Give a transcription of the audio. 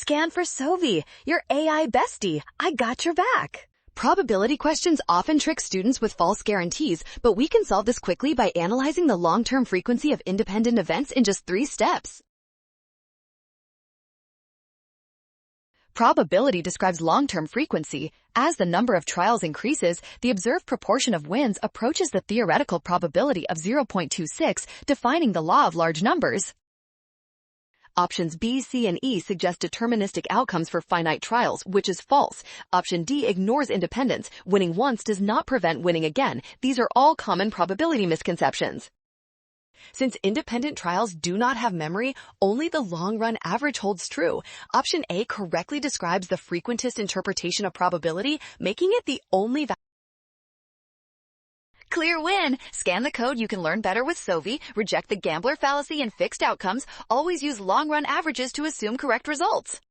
Scan for Sovi, your AI bestie. I got your back. Probability questions often trick students with false guarantees, but we can solve this quickly by analyzing the long-term frequency of independent events in just 3 steps. Probability describes long-term frequency. As the number of trials increases, the observed proportion of wins approaches the theoretical probability of 0.26, defining the law of large numbers. Options B, C, and E suggest deterministic outcomes for finite trials, which is false. Option D ignores independence. Winning once does not prevent winning again. These are all common probability misconceptions. Since independent trials do not have memory, only the long-run average holds true. Option A correctly describes the frequentist interpretation of probability, making it the only Clear win! Scan the code. You can learn better with Sovi, reject the gambler fallacy and fixed outcomes, always use long-run averages to assume correct results.